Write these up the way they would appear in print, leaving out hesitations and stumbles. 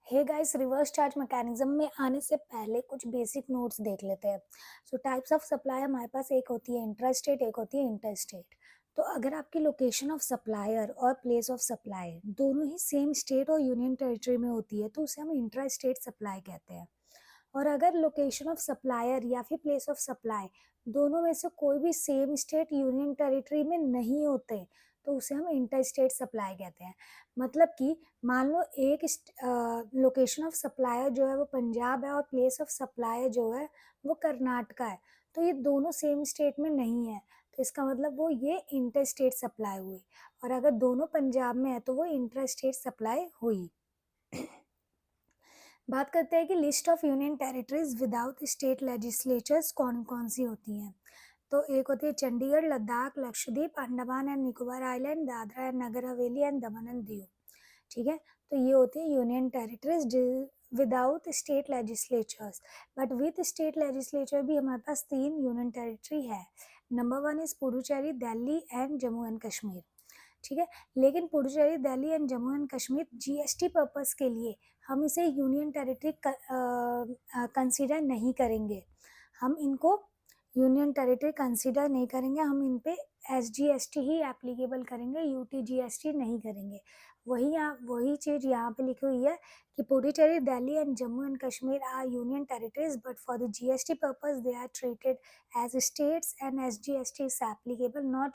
हे guys, reverse charge mechanism में आने से पहले कुछ बेसिक नोट्स देख लेते हैं। सो टाइप्स ऑफ सप्लाई हमारे पास एक होती है इंट्रा स्टेट, एक होती है इंटर स्टेट। तो अगर आपकी लोकेशन ऑफ सप्लायर और प्लेस ऑफ सप्लाई दोनों ही सेम स्टेट और यूनियन टेरिटरी में होती है तो उसे हम इंट्रा स्टेट सप्लाई कहते हैं। और अगर लोकेशन ऑफ सप्लायर या फिर प्लेस ऑफ सप्लाई दोनों में से कोई भी सेम स्टेट यूनियन टेरिटरी में नहीं होते तो उसे हम इंटर स्टेट सप्लाई कहते हैं। मतलब कि मान लो एक लोकेशन ऑफ सप्लायर जो है वो पंजाब है और प्लेस ऑफ सप्लायर जो है वो कर्नाटका है, तो ये दोनों सेम स्टेट में नहीं है, तो इसका मतलब वो ये इंटर स्टेट सप्लाई हुई। और अगर दोनों पंजाब में है तो वो इंटर स्टेट सप्लाई हुई। बात करते हैं कि list of union territories without state legislatures कौन कौन सी होती हैं। तो एक होती है Chandigarh, Ladakh, Lakshadweep, Andaman and Nicobar island, Dadra and Nagar Haveli and Daman and Diu. ठीक है, तो ये होती है union territories without state legislatures. But with state legislature भी हमारे पास 3 यूनियन टेरिटरी है। Number 1 is Puducherry, Delhi and Jammu and Kashmir. ठीक है, लेकिन Puducherry, Delhi and Jammu and Kashmir GST purpose के लिए हम इसे यूनियन टेरिटरी कंसीडर नहीं करेंगे। हम इनको यूनियन टेरिटरी कंसीडर नहीं करेंगे, हम इन पे एसजीएसटी ही एप्लीकेबल करेंगे, यूटीजीएसटी नहीं करेंगे। वही चीज़ यहाँ पे लिखी हुई है कि Puducherry, Delhi and Jammu and Kashmir are union territories but for the GST purpose they are treated as states and SGST is applicable, not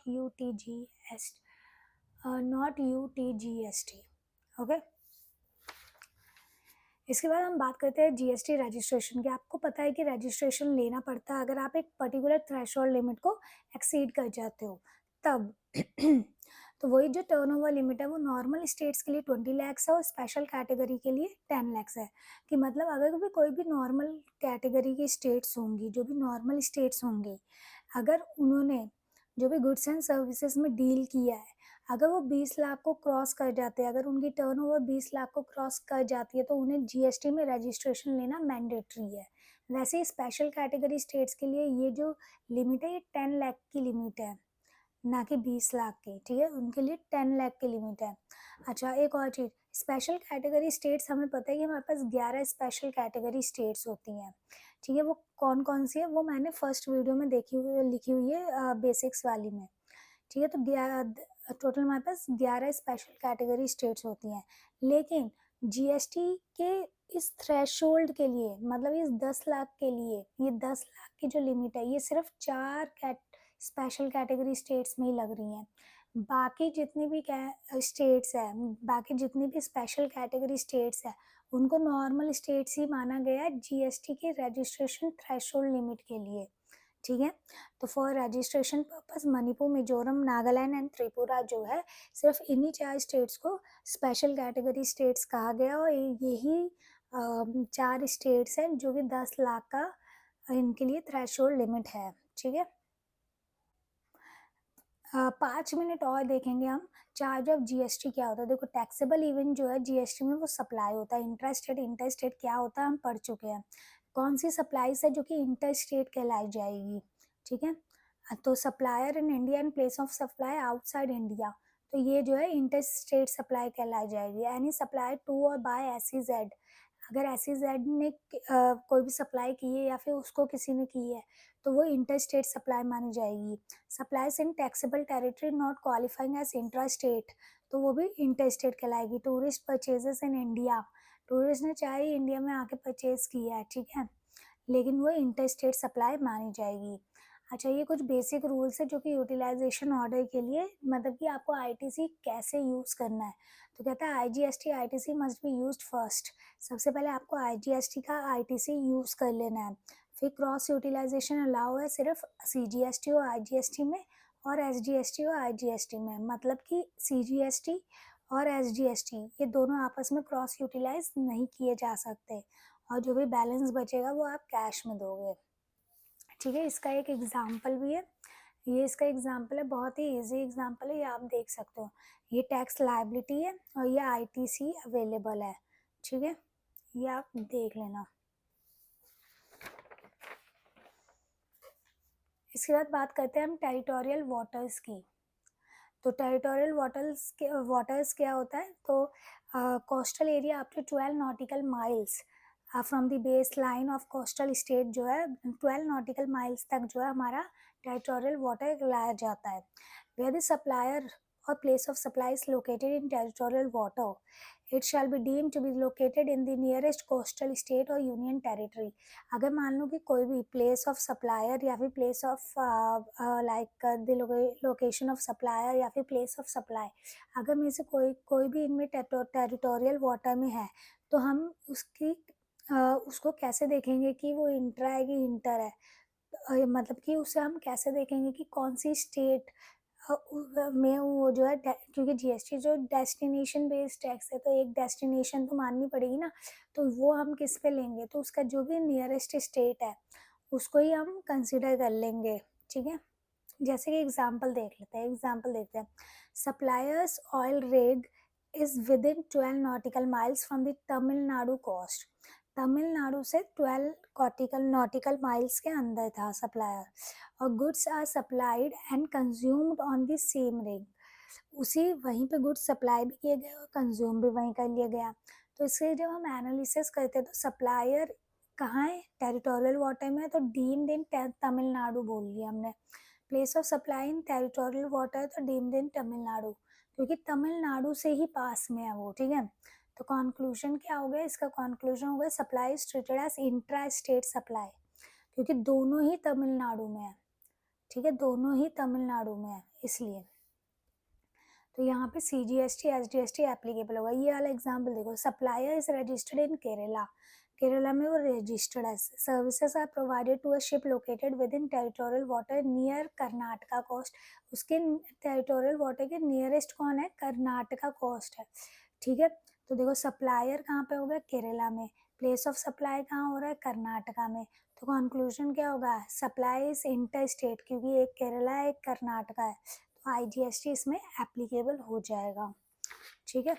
UTGST. Okay, इसके बाद हम बात करते हैं जीएसटी रजिस्ट्रेशन की। आपको पता है कि रजिस्ट्रेशन लेना पड़ता है अगर आप एक पर्टिकुलर थ्रेशोल्ड लिमिट को एक्सीड कर जाते हो तब। तो वही जो टर्नओवर लिमिट है वो नॉर्मल स्टेट्स के लिए 20 लैक्स है और स्पेशल कैटेगरी के लिए 10 लैक्स है। कि मतलब अगर भी कोई भी नॉर्मल कैटेगरी की स्टेट्स होंगी, जो भी नॉर्मल स्टेट्स होंगी, अगर उन्होंने जो भी गुड्स एंड सर्विसेज में डील किया है, अगर वो 20 लाख को क्रॉस कर जाते हैं, अगर उनकी टर्नओवर 20 लाख को क्रॉस कर जाती है तो उन्हें जीएसटी में रजिस्ट्रेशन लेना मैंडेटरी है। वैसे ही स्पेशल कैटेगरी स्टेट्स के लिए ये जो लिमिट है ये 10 लाख की लिमिट है, ना कि 20 लाख की। ठीक है, उनके लिए 10 लाख की लिमिट है। अच्छा, एक और चीज़, स्पेशल कैटेगरी स्टेट्स हमें पता है कि हमारे पास 11 स्पेशल कैटेगरी स्टेट्स होती हैं। ठीक है, वो कौन कौन सी है वो मैंने फर्स्ट वीडियो में लिखी हुई है बेसिक्स वाली में। ठीक है, तो 11 टोटल हमारे पास 11 स्पेशल कैटेगरी स्टेट्स होती हैं। लेकिन जीएसटी के इस थ्रेशोल्ड के लिए, मतलब इस 10 लाख के लिए, ये 10 लाख की जो लिमिट है ये सिर्फ 4 स्पेशल कैटेगरी स्टेट्स में ही लग रही हैं। बाकी जितनी भी स्टेट्स है, बाकी जितनी भी स्पेशल कैटेगरी स्टेट्स है, उनको नॉर्मल स्टेट्स ही माना गया है जीएसटी के रजिस्ट्रेशन थ्रेशोल्ड लिमिट के लिए। ठीक है, तो for registration purpose Manipur, Mizoram, Nagaland and Tripura जो है, सिर्फ इन्हीं 4 स्टेट्स को स्पेशल कैटेगरी स्टेट्स कहा गया और यही 4 स्टेट्स हैं जो कि 10 लाख का इनके लिए थ्रेशोल्ड लिमिट है। ठीक है, 5 मिनट और देखेंगे हम चार्ज ऑफ जीएसटी क्या होता है। देखो, टैक्सेबल इवेंट जो है जीएसटी में वो सप्लाई होता है। इंटर स्टेट क्या होता है हम पढ़ चुके हैं। कौन सी सप्लाईज है जो कि इंटर स्टेट कहलाई जाएगी। ठीक है, तो supplier in India and place of supply outside India, तो ये जो है इंटर स्टेट सप्लाई कहलाई जाएगी। एनी सप्लाई टू और बाय एसईजेड, अगर एसईजेड ने कोई भी सप्लाई की है या फिर उसको किसी ने की है तो वो इंटर स्टेट सप्लाई मानी जाएगी। Supplies in taxable territory not qualifying as intra state, तो वो भी इंटर स्टेट कहलाएगी। Tourist purchases in India, tourist ने चाहे इंडिया में आके परचेज किया है, ठीक है, लेकिन वो इंटर स्टेट सप्लाई मानी जाएगी। अच्छा, ये कुछ बेसिक रूल्स है जो कि यूटिलाइजेशन ऑर्डर के लिए, मतलब कि आपको आईटीसी कैसे यूज़ करना है। तो कहता है IGST ITC must be used first. सबसे पहले आपको आईजीएसटी का आईटीसी यूज़ कर लेना है। फिर क्रॉस यूटिलाइजेशन अलाउ है सिर्फ सीजीएसटी और आईजीएसटी में और एसजीएसटी और आईजीएसटी में। मतलब कि सीजीएसटी और एसजीएसटी ये दोनों आपस में क्रॉस यूटिलाइज नहीं किए जा सकते और जो भी बैलेंस बचेगा वो आप कैश में दोगे। ठीक है, इसका एक एग्जाम्पल भी है, ये इसका एग्जाम्पल है, बहुत ही इजी एग्जाम्पल है, ये आप देख सकते हो। ये टैक्स लायबिलिटी है और ये आईटीसी अवेलेबल है। ठीक है, ये आप देख लेना। इसके बाद बात करते हैं हम टेरिटोरियल वाटर्स की। तो टेरिटोरियल वाटर्स क्या होता है, तो coastal area up to 12 nautical miles from the base line of coastal state जो है 12 नॉटिकल माइल्स तक जो है हमारा टेरिटोरियल वाटर लाया जाता है। Where the supplier or place of supply is located in territorial water, it shall be deemed to be located in the nearest coastal state or union territory। अगर मान लो कि कोई भी प्लेस ऑफ सप्लायर या फिर place of like the location of supplier या फिर place of supply, अगर में से कोई भी इनमें टेरिटोरियल वाटर में है, तो हम उसको कैसे देखेंगे कि वो इंट्रा है कि इंटर है, मतलब कि उसे हम कैसे देखेंगे कि कौन सी स्टेट में वो जो है क्योंकि जीएसटी जो डेस्टिनेशन बेस्ड टैक्स है, तो एक डेस्टिनेशन तो माननी पड़ेगी ना, तो वो हम किस पे लेंगे, तो उसका जो भी नियरेस्ट स्टेट है उसको ही हम कंसिडर कर लेंगे। ठीक है, जैसे कि एग्जांपल देखते हैं। Suppliers oil rig is within 12 nautical miles from the Tamil Nadu coast. Tamil Nadu से 12 नॉटिकल माइल्स के अंदर था सप्लायर, और goods are supplied and consumed on the same rig. उसी वहीं पे गुड्स सप्लाई भी किए गए और कंज्यूम भी वहीं कर लिया गया। तो इससे जब हम एनालिसिस करते हैं तो सप्लायर कहाँ है, टेरिटोरियल वाटर में है, तो डीम्ड इन तमिलनाडु बोल लिया हमने। Place of supply in territorial water तो डीम्ड इन तमिलनाडु, क्योंकि तमिलनाडु से ही पास में है वो। ठीक है, तो कंक्लूजन क्या हो गया, इसका कंक्लूजन हो गया supply is treated as intra state supply, क्योंकि दोनों ही तमिलनाडु में है। ठीक है, दोनों ही तमिलनाडु में है इसलिए। तो यहाँ पे CGST SGST एप्लीकेबल होगा। ये वाला एग्जाम्पल देखो, supplier is registered in Kerala, Kerala में वो रजिस्टर्ड है। Services are provided to a ship located within territorial water near Karnataka coast. उसके टेरिटोरियल वाटर के नियरेस्ट कौन है, कर्नाटका कोस्ट है। ठीक है, तो देखो सप्लायर कहाँ पे होगा, केरला में। प्लेस ऑफ सप्लाई कहाँ हो रहा है, कर्नाटका में। तो कंक्लूजन क्या होगा, सप्लाई इज इंटर स्टेट, क्योंकि एक केरला है एक कर्नाटका है, तो IGST इसमें एप्लीकेबल हो जाएगा। ठीक है,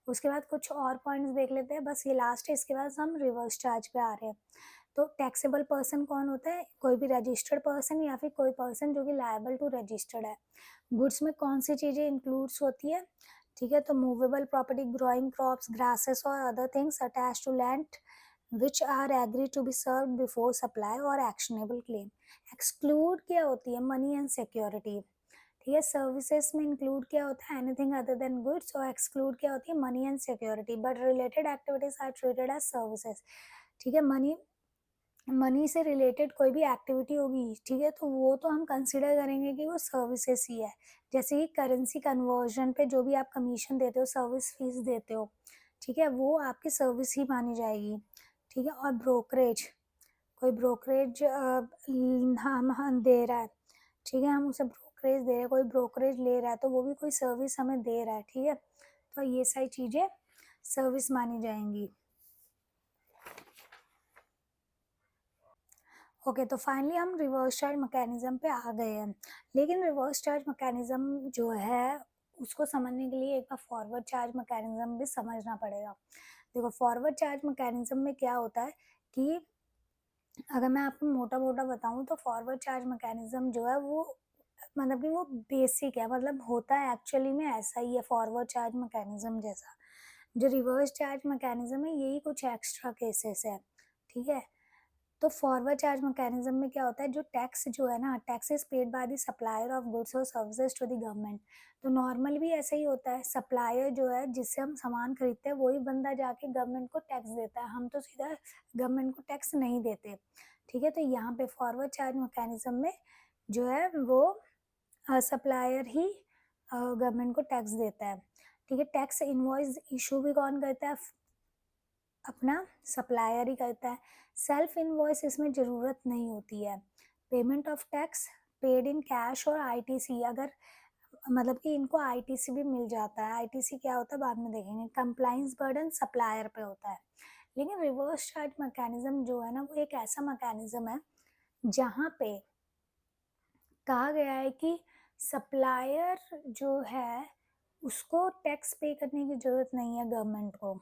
उसके बाद कुछ और पॉइंट्स देख लेते हैं, बस ये लास्ट है, इसके बाद हम रिवर्स चार्ज पे आ रहे हैं। तो टैक्सेबल पर्सन कौन होता है, कोई भी रजिस्टर्ड पर्सन या फिर कोई पर्सन जो कि लायबल टू रजिस्टर्ड है। गुड्स में कौन सी चीज़ें इंक्लूड्स होती है, ठीक है, तो movable property, growing crops, grasses और other things attach to land which are agree to be serve before supply और एक्शनेबल क्लेम। एक्सक्लूड क्या होती है, मनी एंड सिक्योरिटी। ठीक है, सर्विसेज में इंक्लूड क्या होता है, एनीथिंग अदर देन गुड्स, और एक्सक्लूड क्या होती है, money and security, but related activities are treated as services. ठीक है, मनी से रिलेटेड कोई भी एक्टिविटी होगी, ठीक है, तो वो तो हम कंसिडर करेंगे कि वो सर्विसेज ही है। जैसे कि करेंसी कन्वर्जन पे जो भी आप कमीशन देते हो, सर्विस फीस देते हो, ठीक है, वो आपकी सर्विस ही मानी जाएगी। ठीक है, और ब्रोकरेज, कोई ब्रोकरेज हम दे रहा है, ठीक है, हम उसे ब्रोकरेज दे रहे हैं, कोई ब्रोकरेज ले रहा है, तो वो भी कोई सर्विस हमें दे रहा है। ठीक है, तो ये सारी चीज़ें सर्विस मानी जाएंगी। ओके, तो फाइनली हम रिवर्स चार्ज मैकेनिज्म पे आ गए हैं, लेकिन रिवर्स चार्ज मैकेनिज्म जो है उसको समझने के लिए एक बार फॉरवर्ड चार्ज मैकेनिज्म भी समझना पड़ेगा। देखो, फॉरवर्ड चार्ज मैकेनिज्म में क्या होता है कि अगर मैं आपको मोटा मोटा बताऊं तो फॉरवर्ड चार्ज मैकेनिज्म जो है वो मतलब कि वो बेसिक है, मतलब होता है एक्चुअली में ऐसा ही है फॉरवर्ड चार्ज मैकेनिज्म जैसा। जो रिवर्स चार्ज मैकेनिज्म है यही कुछ एक्स्ट्रा केसेस है। ठीक है, तो फॉरवर्ड चार्ज मैकेनिज्म में क्या होता है, जो टैक्स जो है ना, tax is paid by the supplier of goods और सर्विसेज टू द गवर्नमेंट। तो नॉर्मल भी ऐसा ही होता है, सप्लायर जो है जिससे हम सामान खरीदते हैं वही बंदा जाके गवर्नमेंट को टैक्स देता है, हम तो सीधा गवर्नमेंट को टैक्स नहीं देते। ठीक है, तो यहाँ पे फॉरवर्ड चार्ज मैकेनिज्म में जो है वो सप्लायर ही गवर्नमेंट को टैक्स देता है। ठीक है, टैक्स इनवॉइस इशू भी कौन करता है, अपना सप्लायर ही करता है। सेल्फ इनवॉइस इसमें ज़रूरत नहीं होती है। Payment of tax paid in cash और ITC, अगर मतलब कि इनको ITC भी मिल जाता है। ITC क्या होता है बाद में देखेंगे। कंप्लाइंस बर्डन सप्लायर पे होता है। लेकिन रिवर्स चार्ज मैकेनिज्म जो है ना वो एक ऐसा मैकेनिज्म है जहाँ पे कहा गया है कि सप्लायर जो है उसको टैक्स पे करने की ज़रूरत नहीं है गवर्नमेंट को।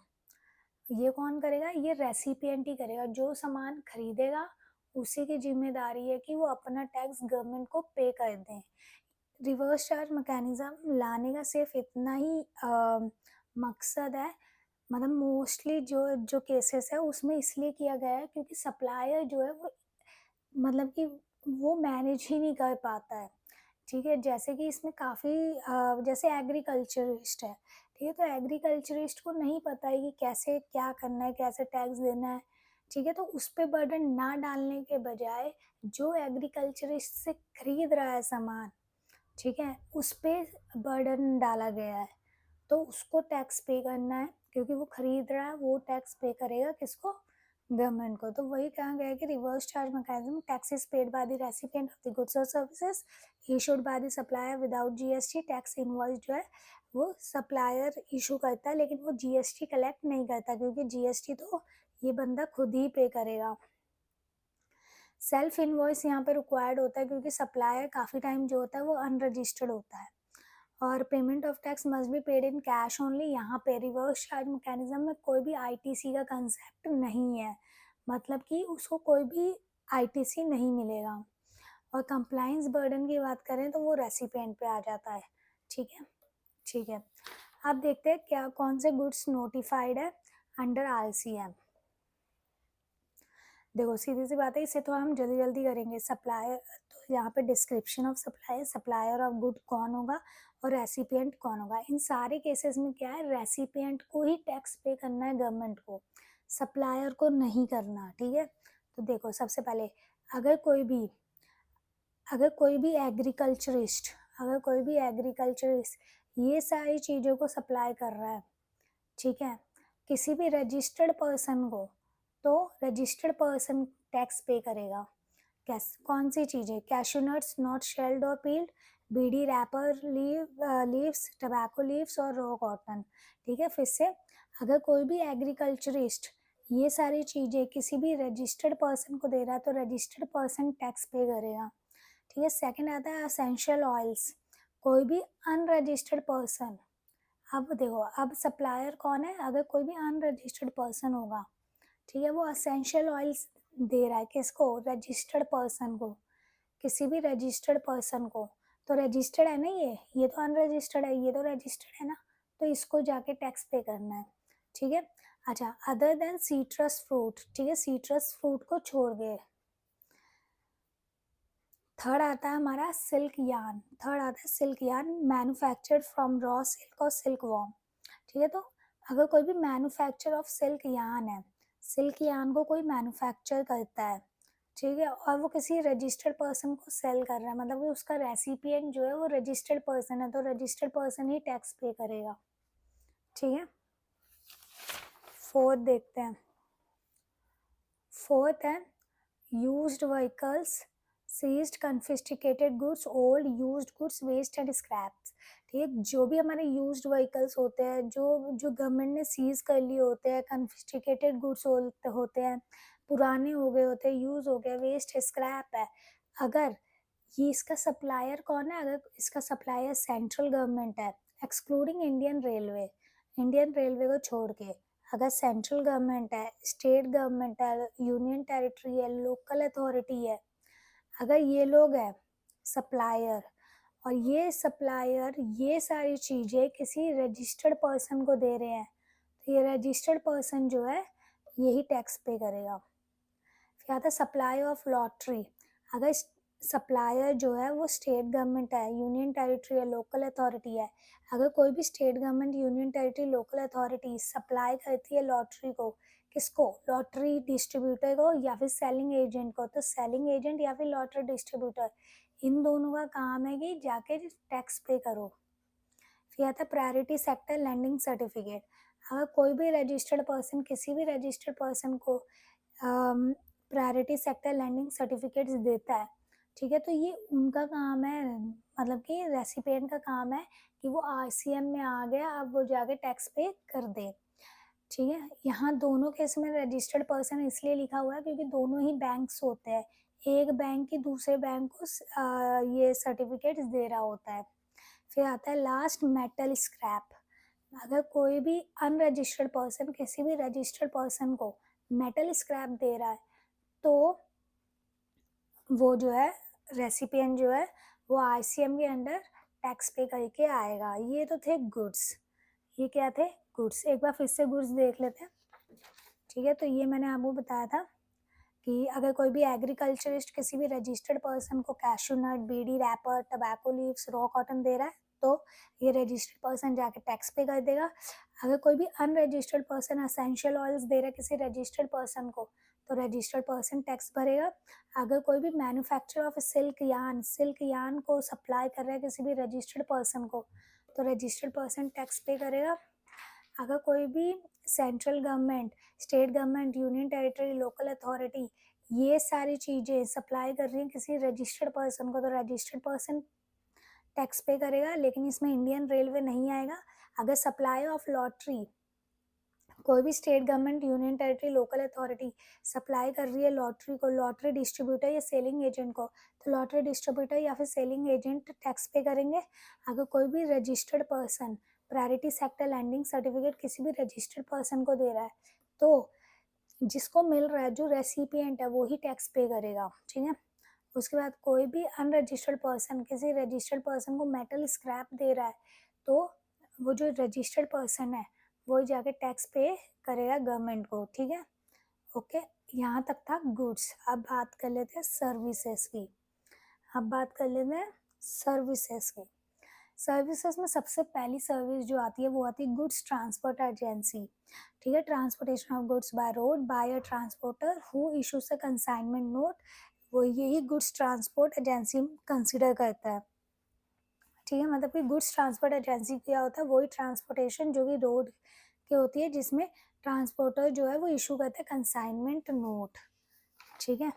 ये कौन करेगा, ये रेसिपिएंट ही करेगा, जो सामान खरीदेगा उसी की जिम्मेदारी है कि वो अपना टैक्स गवर्नमेंट को पे कर दें। रिवर्स चार्ज मैकेनिज्म लाने का सिर्फ इतना ही मकसद है, मतलब मोस्टली जो जो केसेस है उसमें इसलिए किया गया है क्योंकि सप्लायर जो है वो, मतलब कि वो मैनेज ही नहीं कर पाता है। ठीक है, जैसे कि इसमें काफ़ी जैसे एग्रीकल्चरिस्ट है, ठीक है, तो एग्रीकल्चरिस्ट को नहीं पता है कि कैसे क्या करना है, कैसे टैक्स देना है। ठीक है, तो उस पे बर्डन ना डालने के बजाय जो एग्रीकल्चरिस्ट से खरीद रहा है सामान, ठीक है, उस पे बर्डन डाला गया है। तो उसको टैक्स पे करना है क्योंकि वो खरीद रहा है, वो टैक्स पे करेगा किसको? गवर्नमेंट को। तो वही कहा गया है कि reverse charge mechanism taxes paid by the recipient of the goods और services issued by the supplier without GST. Tax invoice जो है वो सप्लायर इशू करता है, लेकिन वो जीएसटी कलेक्ट नहीं करता क्योंकि जीएसटी तो ये बंदा खुद ही पे करेगा। सेल्फ इनवॉइस यहाँ पे रिक्वायर्ड होता है क्योंकि सप्लायर काफ़ी टाइम जो होता है वो अनरजिस्टर्ड होता है। और payment of tax must be paid in cash only. यहाँ पे रिवर्स चार्ज मैकेनिज्म में कोई भी आईटीसी का कंसेप्ट नहीं है, मतलब कि उसको कोई भी आईटीसी नहीं मिलेगा। और कंप्लाइंस बर्डन की बात करें तो वो रेसिपिएंट पे आ जाता है। ठीक है, ठीक है। अब देखते हैं क्या कौन से गुड्स नोटिफाइड है अंडर आरसीएम। देखो सीधी सी बात है, इसे तो हम जल्दी जल्दी करेंगे। सप्लायर, तो यहाँ पे description of supplier, supplier of good कौन होगा और रेसिपिएंट कौन होगा। इन सारे केसेस में क्या है, रेसिपिएंट को ही टैक्स पे करना है गवर्नमेंट को, सप्लायर को नहीं करना। ठीक है, तो देखो सबसे पहले अगर कोई भी एग्रीकल्चरिस्ट, ये सारी चीज़ों को सप्लाई कर रहा है, ठीक है, किसी भी रजिस्टर्ड पर्सन को, तो रजिस्टर्ड पर्सन टैक्स पे करेगा। कैस कौन सी चीज़ें? कैशू नट्स नॉट शेल्ड और पील्ड, बीड़ी रैपर लीव्स, टबैको लीव्स और रॉ कॉटन। ठीक है, फिर से अगर कोई भी एग्रीकल्चरिस्ट ये सारी चीज़ें किसी भी रजिस्टर्ड पर्सन को दे रहा है तो रजिस्टर्ड पर्सन टैक्स पे करेगा। ठीक है, सेकंड आता है असेंशियल ऑयल्स, कोई भी अनरजिस्टर्ड पर्सन। अब देखो, अब सप्लायर कौन है? अगर कोई भी अनरजिस्टर्ड पर्सन होगा, ठीक है, वो असेंशियल ऑयल्स दे रहा है किसको? रजिस्टर्ड पर्सन को, किसी भी रजिस्टर्ड पर्सन को। तो रजिस्टर्ड है ना, ये तो अनरजिस्टर्ड है, ये तो रजिस्टर्ड है ना, तो इसको जाके टैक्स पे करना है। ठीक है, अच्छा, अदर देन सीट्रस फ्रूट, ठीक है, सीट्रस फ्रूट को छोड़ गए। थर्ड आता है हमारा silk yarn, manufactured from raw silk और सिल्क वॉर्म। ठीक है, तो अगर कोई भी मैन्युफैक्चर ऑफ सिल्क यार्न है, सिल्क यार्न को कोई मैन्युफैक्चर करता है, ठीक है, और वो किसी रजिस्टर्ड पर्सन को सेल कर रहा है, मतलब वो उसका रेसिपिएंट जो है वो रजिस्टर्ड पर्सन है, तो रजिस्टर्ड पर्सन ही टैक्स पे करेगा। ठीक है, फोर्थ देखते हैं। फोर्थ है used vehicles, seized confiscated goods, old used goods, waste and scraps. ठीक है, जो भी हमारे यूज्ड व्हीकल्स होते हैं, जो जो गवर्नमेंट ने सीज कर लिए होते हैं, कन्फिस्टिकेटेड गुड्स होते हैं, पुराने हो गए होते हैं, यूज हो गए, वेस्ट स्क्रैप है। अगर ये इसका सप्लायर कौन है? अगर इसका सप्लायर सेंट्रल गवर्नमेंट है, एक्सक्लूडिंग इंडियन रेलवे को छोड़ के, अगर सेंट्रल गवर्नमेंट है, स्टेट गवर्नमेंट है, यूनियन टेरिटरी है, लोकल अथॉरिटी है, अगर ये लोग हैं सप्लायर, और ये सप्लायर ये सारी चीज़ें किसी रजिस्टर्ड पर्सन को दे रहे हैं, तो ये रजिस्टर्ड पर्सन जो है यही टैक्स पे करेगा। फिर आता है सप्लाई ऑफ लॉटरी। अगर सप्लायर जो है वो स्टेट गवर्नमेंट है, यूनियन टेरिटरी है, लोकल अथॉरिटी है, अगर कोई भी state government, union territory, local authority supply करती है लॉटरी को, किसको? लॉटरी डिस्ट्रीब्यूटर को या फिर सेलिंग एजेंट को, तो सेलिंग एजेंट या फिर लॉटरी डिस्ट्रीब्यूटर, इन दोनों का काम है कि जाके टैक्स पे करो। फिर आता है प्रायोरिटी सेक्टर लैंडिंग सर्टिफिकेट। अगर कोई भी रजिस्टर्ड पर्सन किसी भी रजिस्टर्ड पर्सन को प्रायोरिटी सेक्टर लैंडिंग सर्टिफिकेट्स देता है, ठीक है, तो ये उनका काम है, मतलब कि रेसिपिएंट का काम है कि वो आरसीएम में आ गया, अब वो जाके टैक्स पे कर दे। ठीक है, यहाँ दोनों केस में रजिस्टर्ड पर्सन इसलिए लिखा हुआ है क्योंकि दोनों ही बैंक्स होते हैं, एक बैंक की दूसरे बैंक को ये सर्टिफिकेट्स दे रहा होता है। फिर आता है लास्ट मेटल स्क्रैप। अगर कोई भी अनरजिस्टर्ड पर्सन किसी भी रजिस्टर्ड पर्सन को मेटल स्क्रैप दे रहा है, तो वो जो है रेसिपिएंट जो है वो आईसीएम के अंडर टैक्स पे करके आएगा। ये तो थे गुड्स, ये क्या थे? गुड्स। एक बार फिर से गुड्स देख लेते हैं, ठीक है। तो ये मैंने आपको बताया था कि अगर कोई भी एग्रीकल्चरिस्ट किसी भी रजिस्टर्ड पर्सन को cashew nut, bidi wrapper, tobacco leaves, raw cotton दे रहा है तो ये रजिस्टर्ड पर्सन जाके टैक्स पे कर देगा। अगर कोई भी अनरजिस्टर्ड पर्सन एसेंशियल ऑयल्स दे रहा है किसी रजिस्टर्ड पर्सन को तो रजिस्टर्ड पर्सन टैक्स भरेगा। अगर कोई भी मैन्युफैक्चर ऑफ सिल्क यान को सप्लाई कर रहा है किसी भी रजिस्टर्ड पर्सन को तो रजिस्टर्ड पर्सन टैक्स पे करेगा। अगर कोई भी central government, state government, union territory, local authority ये सारी चीज़ें सप्लाई कर रही हैं किसी रजिस्टर्ड पर्सन को तो रजिस्टर्ड पर्सन टैक्स पे करेगा। लेकिन इसमें इंडियन रेलवे नहीं आएगा। अगर सप्लाई ऑफ लॉटरी कोई भी state government, union territory, local authority supply कर रही है लॉटरी को, लॉटरी डिस्ट्रीब्यूटर या सेलिंग एजेंट को, तो लॉटरी डिस्ट्रीब्यूटर या फिर सेलिंग एजेंट टैक्स पे करेंगे। अगर कोई भी registered person priority sector lending certificate किसी भी रजिस्टर्ड पर्सन को दे रहा है तो जिसको मिल रहा है, जो रेसिपिएंट है वो ही टैक्स पे करेगा, ठीक है। उसके बाद कोई भी अनरजिस्टर्ड पर्सन किसी रजिस्टर्ड पर्सन को मेटल स्क्रैप दे रहा है तो वो जो रजिस्टर्ड पर्सन है वो ही जाके टैक्स पे करेगा गवर्नमेंट को, ठीक है। ओके, यहाँ तक था गुड्स। अब बात कर लेते हैं सर्विसेज की। अब बात कर लेते हैं सर्विसेज की। सर्विसेज में सबसे पहली सर्विस जो आती है वो आती है गुड्स ट्रांसपोर्ट एजेंसी, ठीक है। Transportation of goods by road by a transporter who issues a consignment note, वो यही गुड्स ट्रांसपोर्ट एजेंसी कंसिडर करता है, ठीक है। मतलब कि गुड्स ट्रांसपोर्ट एजेंसी क्या होता है? वही ट्रांसपोर्टेशन जो कि रोड की होती है जिसमें ट्रांसपोर्टर जो है वो इशू करता है कंसाइनमेंट नोट, ठीक है।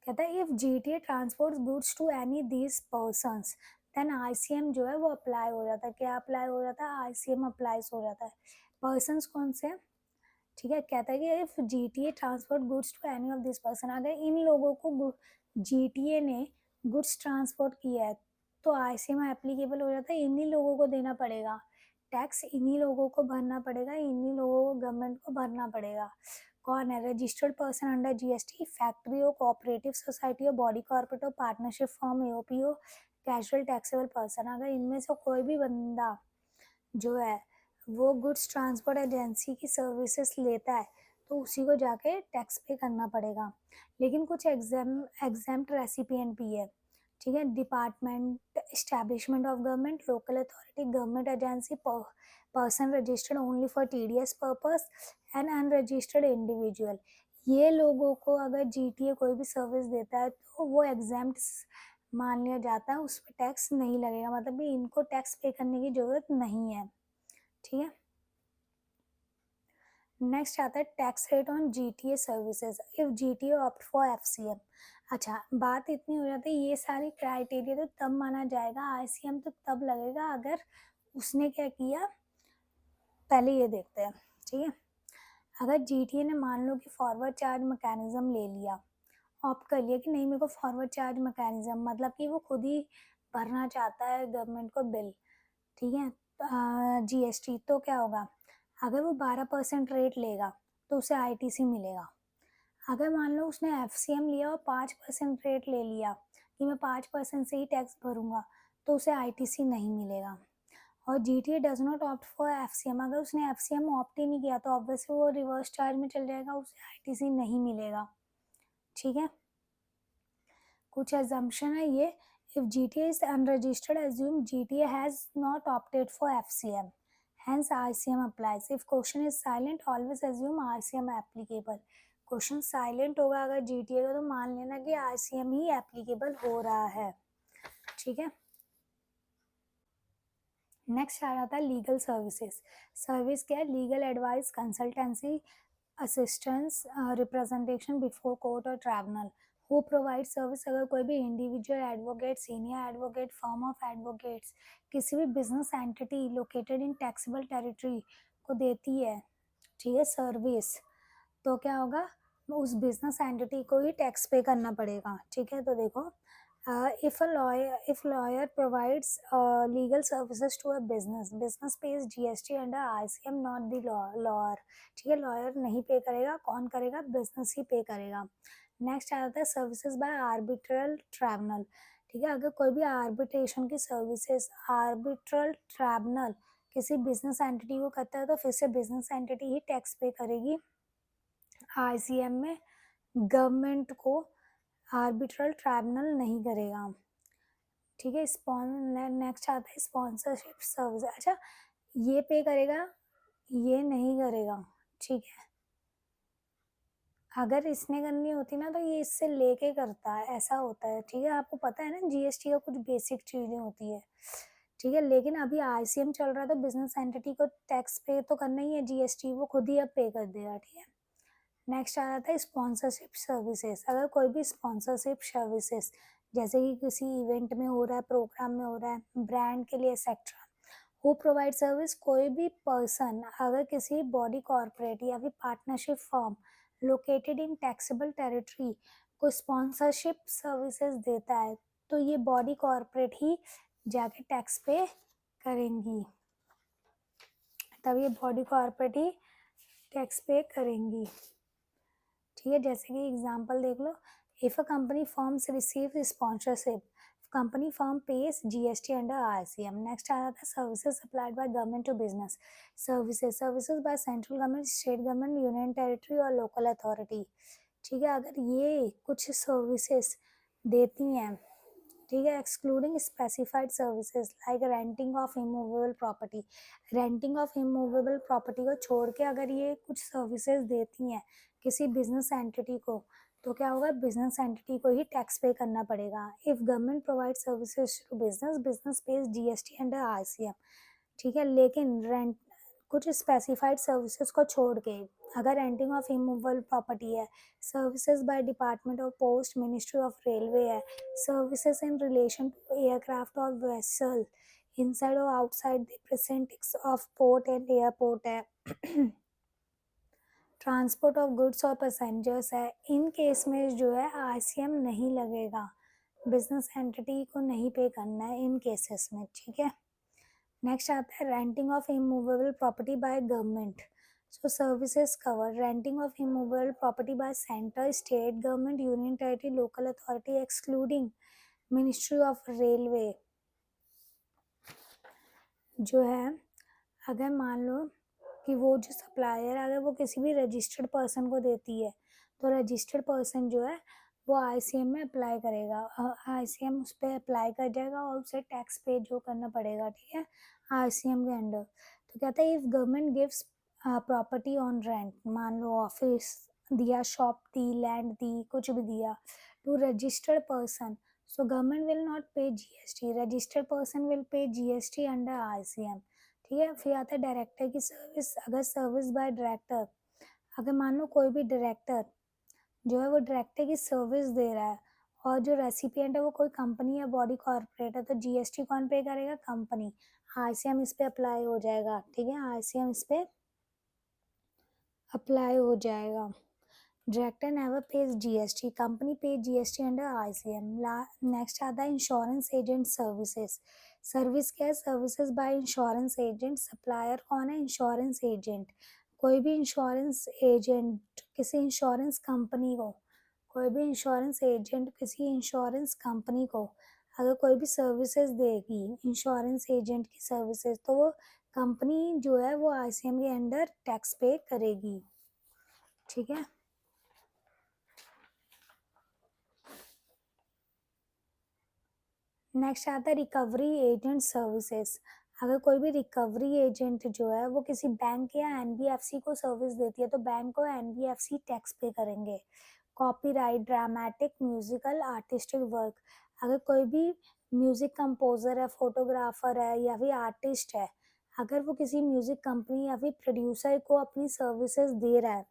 कहता है if GTA transport goods to any these persons then ICM जो है वो अप्लाई हो जाता है। क्या अप्लाई हो जाता है? आईसीएम अप्लाइज हो जाता है। पर्सन्स कौन से हैं? ठीक है, कहता है कि if GTA transport goods to any of this person, अगर इन लोगों को जीटीए ने गुड्स ट्रांसपोर्ट किया है तो आईसीएम एप्लीकेबल हो जाता है। इन्हीं लोगों को देना पड़ेगा टैक्स, इन्हीं लोगों को भरना पड़ेगा, इन्हीं लोगों को गवर्नमेंट को भरना पड़ेगा। कौन है? Registered person under GST, factory हो, कोऑपरेटिव सोसाइटी हो, बॉडी कॉर्पोरेट हो, पार्टनरशिप फॉर्म, एओपी हो, कैजुअल टैक्सेबल पर्सन। अगर इनमें से कोई भी बंदा जो है वो गुड्स ट्रांसपोर्ट एजेंसी की सर्विसेज लेता है तो उसी को जाके टैक्स पे करना पड़ेगा। लेकिन कुछ एग्जाम्प्ट रेसिपिएंट भी है, ठीक है। Department, establishment of government, local authority, government agency, person registered only for TDS purpose and unregistered individual. ये लोगों को अगर जीटीए कोई भी सर्विस देता है तो वो एग्जाम्प्ट मान लिया जाता है, उस पर टैक्स नहीं लगेगा। मतलब कि इनको टैक्स पे करने की जरूरत नहीं है, ठीक है। नेक्स्ट आता है tax rate on GTA services if GTA opt for FCM. अच्छा, बात इतनी हो जाती है ये सारी क्राइटेरिया तो तब माना जाएगा, आईसीएम तो तब लगेगा अगर उसने क्या किया, पहले ये देखते हैं, ठीक है। अगर जीटीए ने मान लो कि फॉरवर्ड चार्ज मैकेनिज्म ले लिया, ऑप्ट कर लिया कि नहीं मेरे को फॉरवर्ड चार्ज मैकेनिज्म, मतलब कि वो खुद ही भरना चाहता है गवर्नमेंट को बिल, ठीक है, जीएसटी, तो क्या होगा? अगर वो 12% रेट लेगा तो उसे आईटीसी मिलेगा। अगर मान लो उसने एफसीएम लिया और 5% रेट ले लिया कि मैं 5% से ही टैक्स भरूंगा तो उसे आईटीसी नहीं मिलेगा। और GTA does not opt for FCM, अगर उसने एफसीएम ऑप्ट ही नहीं किया तो ऑब्वियसली वो रिवर्स चार्ज में चल जाएगा, उसे आईटीसी नहीं मिलेगा, ठीक है। कुछ एजम्पशन है ये, if GTA is unregistered assume GTA has not opted for FCM, hence ICM applies. If question is silent always assume ICM applicable. Question silent होगा अगर GTA का तो मान लेना कि ICM ही एप्लीकेबल हो रहा है, ठीक है। नेक्स्ट आ जाता है लीगल सर्विसेज। सर्विस क्या है? Legal advice, consultancy, assistance, representation before court और ट्राइब्यूनल। Who provide service? अगर कोई भी individual advocate, senior advocate, firm of advocates किसी भी business entity located in taxable territory को देती है, ठीक है, सर्विस, तो क्या होगा? उस बिजनेस एंटिटी को ही टैक्स पे करना पड़ेगा, ठीक है। तो देखो If lawyer provides legal services to a business pays GST under ICM, not the lawyer. ठीक है, लॉयर नहीं पे करेगा, कौन करेगा? बिजनेस ही पे करेगा. नेक्स्ट आ जाता है सर्विसेज बाय आर्बिट्रल ट्राइब्यूनल. ठीक है, अगर कोई भी आर्बिट्रेशन की सर्विसेज आर्बिट्रल ट्राइब्यूनल किसी बिजनेस एंटिटी को करता है तो फिर से बिजनेस एंटिटी ही टैक्स पे करेगी आईसीएम में, गवर्नमेंट को आर्बिट्रल ट्राइब्यूनल नहीं करेगा. ठीक है, नेक्स्ट आता है स्पॉन्सरशिप सर्विस. अच्छा, ये पे करेगा, ये नहीं करेगा. ठीक है, अगर इसने करनी होती ना तो ये इससे लेके करता है, ऐसा होता है. ठीक है, आपको पता है ना जीएसटी का कुछ बेसिक चीज़ें होती है. ठीक है, लेकिन अभी आईसीएम चल रहा है तो बिजनेस एंटिटी को टैक्स पे तो करना ही है, जीएसटी वो खुद ही अब पे कर देगा. ठीक है, नेक्स्ट आ जाता है स्पॉन्सरशिप सर्विसेज. अगर कोई भी स्पॉन्सरशिप सर्विसेज जैसे कि किसी इवेंट में हो रहा है, प्रोग्राम में हो रहा है, ब्रांड के लिए एक्सेट्रा, हु प्रोवाइड सर्विस, कोई भी पर्सन अगर किसी बॉडी कॉर्पोरेट या फिर partnership firm located in taxable territory को स्पॉन्सरशिप सर्विसेज देता है तो ये बॉडी कॉर्पोरेट ही जाके टैक्स पे करेंगी, तब ये बॉडी कॉर्पोरेट ही टैक्स पे करेंगी. ठीक है, जैसे कि एग्जांपल देख लो. If a company firms receive sponsorship, company firm pays GST under ICM. Next आ जाता है services supplied by government to business. Services by central government, state government, union territory और लोकल अथॉरिटी. ठीक है, अगर ये कुछ सर्विसेज देती हैं, ठीक है, excluding specified services like renting of immovable property. Renting of immovable property को छोड़ के अगर ये कुछ सर्विसेज देती हैं किसी बिजनेस एंटिटी को तो क्या होगा? बिजनेस एंटिटी को ही टैक्स पे करना पड़ेगा. If government provide services to business, business pays GST under ICM. ठीक है, लेकिन रेंट कुछ स्पेसिफाइड सर्विसेज को छोड़ के अगर रेंटिंग ऑफ इमूवेबल प्रॉपर्टी है, services by department of post, ministry of railway है, services in relation to aircraft और वेसल इनसाइड और outside the precincts of port and airport है, ट्रांसपोर्ट ऑफ गुड्स और पैसेंजर्स है, इन केस में जो है आईसीएम नहीं लगेगा, बिजनेस एंटिटी को नहीं पे करना है इन केसेस में. ठीक है, नेक्स्ट आता है renting of immovable property by government. So services cover renting of immovable property bye centre, state government, union territory, local authority excluding ministry of railway. जो है अगर मान लो कि वो जो सप्लायर अगर वो किसी भी रजिस्टर्ड पर्सन को देती है तो रजिस्टर्ड पर्सन जो है वो आईसीएम में अप्लाई करेगा, आईसीएम उस पर अप्लाई कर जाएगा और उसे टैक्स पे जो करना पड़ेगा. ठीक है, आईसीएम के अंडर. तो कहता है if government gives property on rent, मान लो ऑफिस दिया, शॉप दी, लैंड दी, कुछ भी दिया to registered person, so government will not pay GST, registered person will pay GST under ICM. ठीक है, फिर आता है डायरेक्टर की सर्विस. अगर सर्विस बाय डायरेक्टर, अगर मान लो कोई भी डायरेक्टर जो है वो डायरेक्टर की सर्विस दे रहा है और जो रेसिपिएंट है वो कोई कंपनी या बॉडी कॉर्पोरेट है तो जीएसटी कौन पे करेगा? कंपनी. आईसीएम इस पे अप्लाई हो जाएगा. ठीक है, आईसीएम इस पे अप्लाई हो जाएगा. Director never page GST, company पे जीएसटी अंडर आईसीएम. नेक्स्ट आता है इंश्योरेंस एजेंट सर्विसेज. सर्विस क्या है? Services by insurance agent. Supplier कौन है? Insurance agent. कोई भी इंश्योरेंस एजेंट किसी इंश्योरेंस कंपनी को, कोई भी इंश्योरेंस एजेंट किसी इंश्योरेंस कंपनी को अगर कोई भी सर्विसेज देगी इंश्योरेंस एजेंट की सर्विसेज तो वो कंपनी जो है वो आईसीएम के अंडर टैक्स पे करेगी. ठीक है, नेक्स्ट आता है रिकवरी एजेंट सर्विसेज. अगर कोई भी रिकवरी एजेंट जो है वो किसी बैंक या एनबीएफसी को सर्विस देती है तो बैंक को एनबीएफसी टैक्स पे करेंगे. Copyright, dramatic, musical, artistic work. अगर कोई भी म्यूजिक कंपोजर है, फोटोग्राफर है या फिर आर्टिस्ट है, अगर वो किसी म्यूजिक कंपनी या फिर प्रोड्यूसर को अपनी सर्विसेज दे रहा है,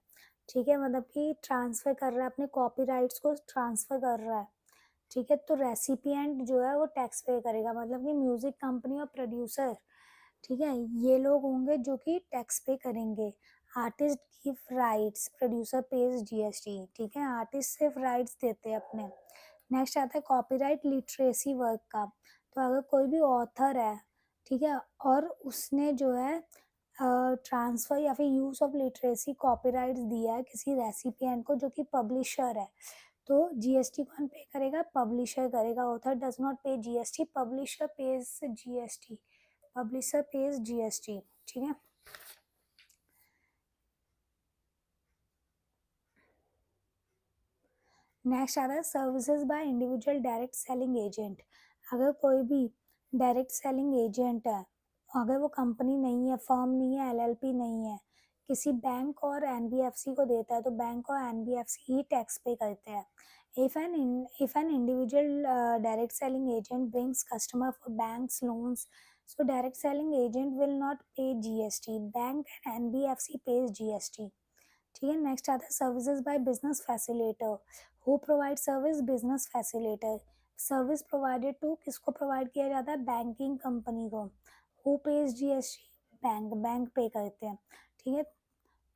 ठीक है, मतलब कि ट्रांसफर कर रहा है, अपने कॉपीराइट्स को ट्रांसफर कर रहा है, ठीक है, तो रेसिपिएंट जो है वो टैक्स पे करेगा, मतलब कि म्यूजिक कंपनी और प्रोड्यूसर, ठीक है, ये लोग होंगे जो कि टैक्स पे करेंगे. Artist give rights, producer page GST. ठीक है, आर्टिस्ट सिर्फ राइट्स देते हैं अपने. नेक्स्ट आता है कॉपीराइट लिटरेसी वर्क का। तो अगर कोई भी ऑथर है, ठीक है, और उसने जो है ट्रांसफ़र या फिर यूज़ ऑफ लिटरेसी कॉपीराइट्स दिया है किसी रेसिपिएंट को जो कि पब्लिशर है, तो जीएसटी कौन पे करेगा? पब्लिशर करेगा। Author does not pay GST, publisher page GST, publisher page GST, ठीक है। नेक्स्ट आता है services by individual direct selling agent. अगर कोई भी डायरेक्ट सेलिंग एजेंट है, अगर वो कंपनी नहीं है, फर्म नहीं है, एलएलपी नहीं है, किसी बैंक और एनबीएफसी को देता है, तो बैंक और एनबीएफसी ही टैक्स पे करते हैं। If an individual direct selling agent brings customer for banks loans, so direct selling agent will not pay GST. Bank and NBFC pays GST. ठीक है। नेक्स्ट आता है services by business facilitator. Who provide service? Business facilitator. Service provided to किसको provide किया जाता है? Banking company को। Who pays GST? Bank, bank pay करते हैं, ठीक है।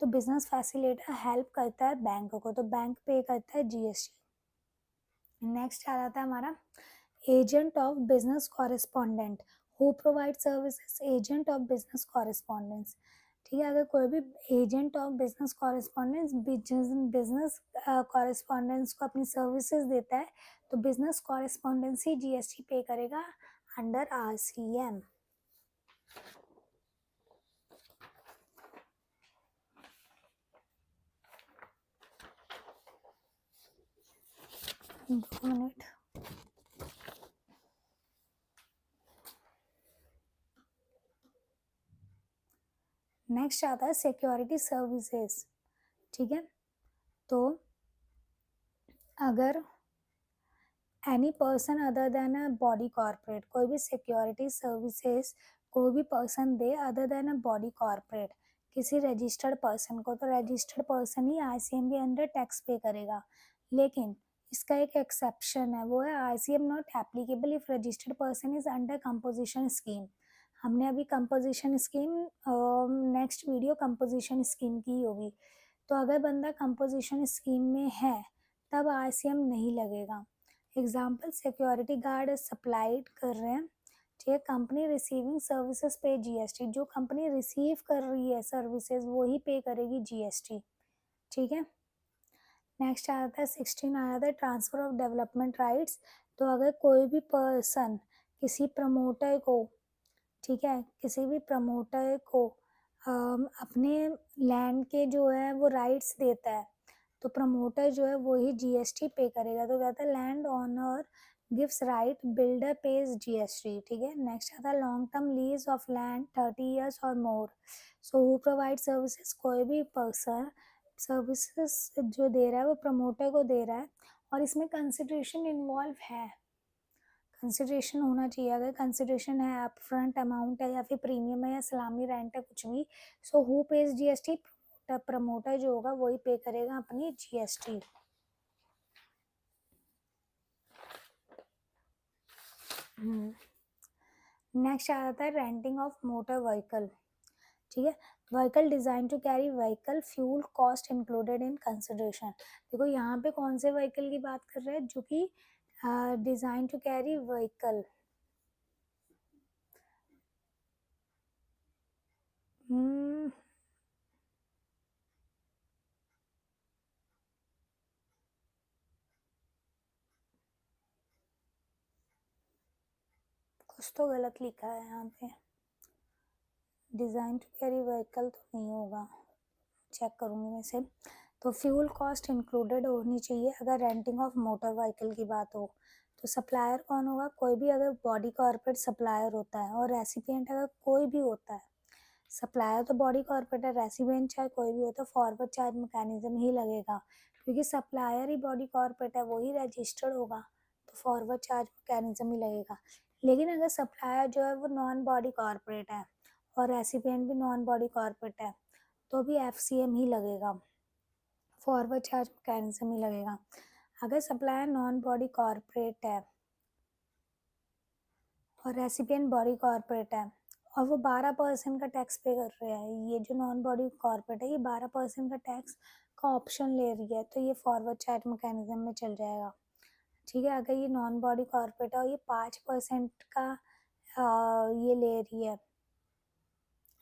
तो बिजनेस फैसिलेटर हेल्प करता है बैंक को, तो बैंक पे करता है जीएसटी। नेक्स्ट आ जाता है हमारा agent of business correspondent. Who provide services? Agent of business correspondence, ठीक है। अगर कोई भी agent of business correspondence business correspondence को अपनी सर्विसेज देता है, तो बिजनेस कॉरेस्पॉन्डेंस ही जीएसटी पे करेगा अंडर आरसीएम। दो मिनट। नेक्स्ट आता है सिक्योरिटी सर्विसेज, ठीक है। तो अगर any person other than a body corporate, कोई भी सिक्योरिटी सर्विसेज कोई भी person they other than a body corporate, किसी रजिस्टर्ड पर्सन को, तो रजिस्टर्ड पर्सन ही आईसीएम के अंडर टैक्स पे करेगा। लेकिन इसका एक एक्सेप्शन है, वो है ICM not applicable if registered person is under composition scheme. हमने अभी composition scheme, next video composition scheme की होगी। तो अगर बंदा कंपोजिशन स्कीम में है तब आईसीएम नहीं लगेगा। एग्जाम्पल सिक्योरिटी गार्ड सप्लाइड कर रहे हैं, ठीक है, कंपनी रिसीविंग सर्विसेज पे जीएसटी। जो कंपनी रिसीव कर रही है सर्विसेज वो ही पे करेगी जीएसटी, ठीक है। नेक्स्ट आ जाता है 16 आ जाता है ट्रांसफर ऑफ डेवलपमेंट राइट्स। तो अगर कोई भी पर्सन किसी प्रमोटर को, ठीक है, किसी भी प्रमोटर को अपने लैंड के जो है वो राइट्स देता है, तो प्रमोटर जो है वो ही जीएसटी पे करेगा। तो कहता है land owner gives right, builder pays GST, ठीक है। नेक्स्ट आता है long term lease of land 30 years और more. So who provide services? कोई भी पर्सन सर्विसेज जो दे रहा है वो प्रमोटर को दे रहा है, और इसमें कंसिडरेशन इन्वॉल्व है। कंसिडरेशन होना चाहिए। अगर कंसिडरेशन है, अप फ्रंट अमाउंट है या फिर प्रीमियम है या सलामी रेंट है, कुछ भी, so who pays GST? Promoter जो होगा वही पे करेगा अपनी जीएसटी। नेक्स्ट आ जाता है रेंटिंग ऑफ मोटर व्हीकल, ठीक है। Vehicle design to carry vehicle fuel cost included in consideration. देखो यहाँ पे कौन से व्हीकल की बात कर रहे हैं? जो कि डिजाइन टू कैरी व्हीकल, कुछ तो गलत लिखा है यहाँ पे, डिजाइन टू कैरी व्हीकल तो नहीं होगा, चेक करूँगी मैं से। तो फ्यूल कॉस्ट इंक्लूडेड होनी चाहिए अगर रेंटिंग ऑफ मोटर व्हीकल की बात हो। तो सप्लायर कौन होगा? कोई भी अगर बॉडी कॉर्पोरेट सप्लायर होता है, और रेसिपिएंट अगर कोई भी होता है, सप्लायर तो बॉडी कॉर्पोरेट है, रेसिपिएंट चाहे कोई भी हो, तो फॉरवर्ड चार्ज मैकेनिज्म ही लगेगा, क्योंकि सप्लायर ही बॉडी कॉर्पोरेट है, वही रजिस्टर्ड होगा, तो फॉरवर्ड चार्ज मैकेनिज्म ही लगेगा। लेकिन अगर सप्लायर जो है वो नॉन बॉडी कॉर्पोरेट है और रेसिपिएंट भी नॉन बॉडी कॉर्पोरेट है, तो भी एफसीएम ही लगेगा, फॉरवर्ड चार्ज मैकेनिज्म ही लगेगा। अगर सप्लायर नॉन बॉडी कॉर्पोरेट है और रेसिपिएंट बॉडी कॉर्पोरेट है और वो 12% का टैक्स पे कर रहे हैं, ये जो नॉन बॉडी कॉर्पोरेट है ये 12% का टैक्स का ऑप्शन ले रही है, तो ये फॉरवर्ड चार्ज मैकेनिज्म में चल जाएगा। ठीक है। अगर ये नॉन बॉडी कॉर्पोरेट है और ये 5% का ये ले रही है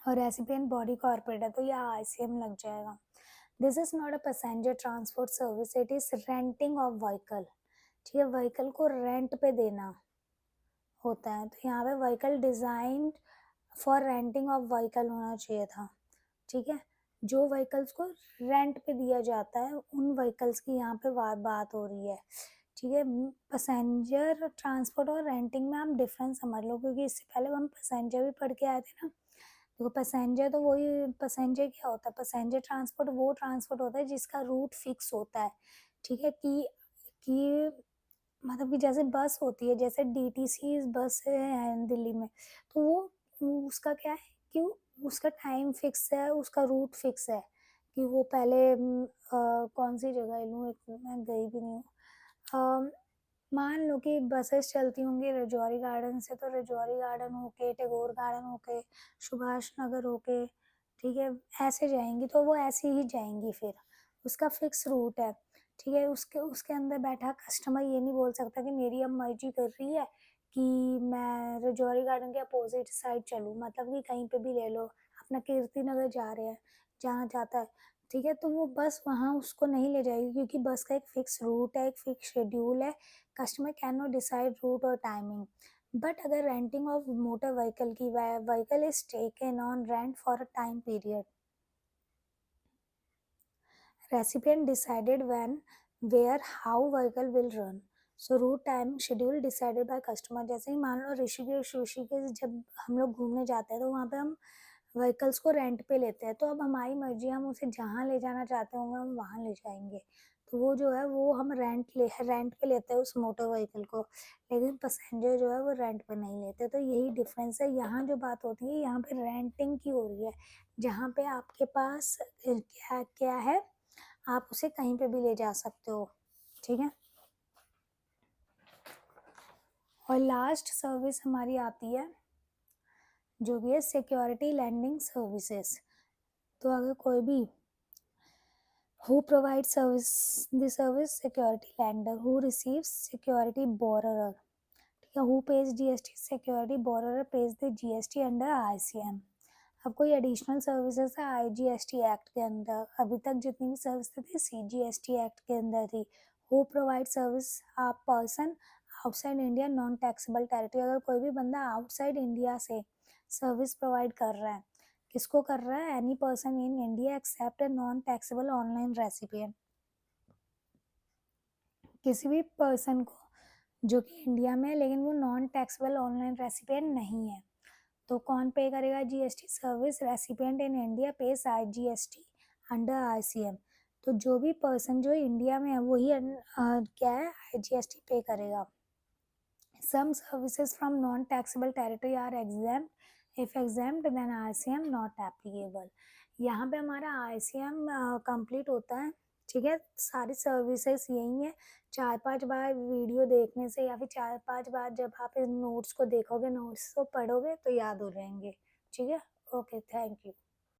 और रेसिपिएंट बॉडी कॉर्पोरेट है, तो ये आईसीएम लग जाएगा। This is not a passenger transport service, it is renting of vehicle. ठीक है, व्हीकल को रेंट पे देना होता है, तो यहाँ पे vehicle design for renting of vehicle होना चाहिए था। ठीक है, जो व्हीकल्स को रेंट पे दिया जाता है उन व्हीकल्स की यहाँ पे बात हो रही है। ठीक है, पैसेंजर ट्रांसपोर्ट और रेंटिंग में आप डिफरेंस समझ लो, क्योंकि इससे पहले हम पैसेंजर भी पढ़ के आए थे ना। देखो पैसेंजर तो वही, पैसेंजर क्या होता है, पैसेंजर ट्रांसपोर्ट वो ट्रांसपोर्ट होता है जिसका रूट फिक्स होता है। ठीक है, कि मतलब कि जैसे बस होती है, जैसे डीटीसी बस है दिल्ली में, तो वो उसका क्या है कि उसका टाइम फिक्स है, उसका रूट फिक्स है कि वो पहले कौन सी जगह लूँ, एक मैं गई भी नहीं हूँ। मान लो कि बसेस चलती होंगी रजौरी गार्डन से, तो रजौरी गार्डन होके, टैगोर गार्डन होके, सुभाष नगर होके, ठीक है, ऐसे जाएंगी, तो वो ऐसे ही जाएंगी, फिर उसका फिक्स रूट है। ठीक है, उसके उसके अंदर बैठा कस्टमर ये नहीं बोल सकता कि मेरी अब मर्जी कर रही है कि मैं रजौरी गार्डन के अपोजिट साइड चलूँ, मतलब कि कहीं पे भी ले लो, अपना कीर्ति नगर जा रहे हैं, जहाँ जाता है, ठीक है, तो वो बस वहाँ उसको नहीं ले जाएगी, क्योंकि बस का एक फिक्स रूट है, एक फिक्स शेड्यूल है। Customer can not decide route और टाइमिंग। बट अगर रेंटिंग ऑफ मोटर व्हीकल की, vehicle is taken on rent for a time period, recipient decided when, where, how vehicle will run, so route time schedule decided by customer। जैसे ही मान लो ऋषिकेश, जब हम लोग घूमने जाते हैं तो वहाँ पे हम व्हीकल्स को रेंट पे लेते हैं, तो अब हमारी मर्जी, हम उसे जहाँ ले जाना चाहते होंगे हम वहाँ ले जाएंगे। तो वो जो है वो हम रेंट पे लेते हैं उस मोटर व्हीकल को, लेकिन पैसेंजर जो है वो रेंट पे नहीं लेते। तो यही डिफरेंस है। यहाँ जो बात होती है यहाँ पे रेंटिंग की हो रही है, जहाँ पे आपके पास क्या क्या है, आप उसे कहीं पे भी ले जा सकते हो। ठीक है, और लास्ट सर्विस हमारी आती है जो कि है सिक्योरिटी लैंडिंग सर्विसेज। तो अगर कोई भी who provides service, the service security lender who receives security borrower, ठीक है, who pays GST, security borrower pays the GST under ICM। अब कोई एडिशनल सर्विसेज है IGST एक्ट के अंदर, अभी तक जितनी भी सर्विस थी CGST एक्ट के अंदर थी। Who provide service, uh person outside India non taxable territory, अगर कोई भी बंदा आउटसाइड इंडिया से सर्विस प्रोवाइड कर रहा है, किसको कर रहा है, any person in India accept non taxable online recipient, किसी भी पर्सन को जो कि इंडिया में है लेकिन वो नॉन टैक्सेबल ऑनलाइन रेसिपिएंट नहीं है, तो कौन पे करेगा GST, service recipient in India page IGST under ICM। तो जो भी पर्सन जो इंडिया में है वही क्या है, IGST पे करेगा। Some services from non taxable territory are exempt, if exempt then ICM not applicable. यहाँ पे हमारा ICM कंप्लीट होता है। ठीक है, सारी सर्विसेज यही है। 4-5 बार वीडियो देखने से या फिर 4-5 बार जब आप इन नोट्स को देखोगे, नोट्स को पढ़ोगे तो याद हो जाएंगे। ठीक है, ओके, थैंक यू।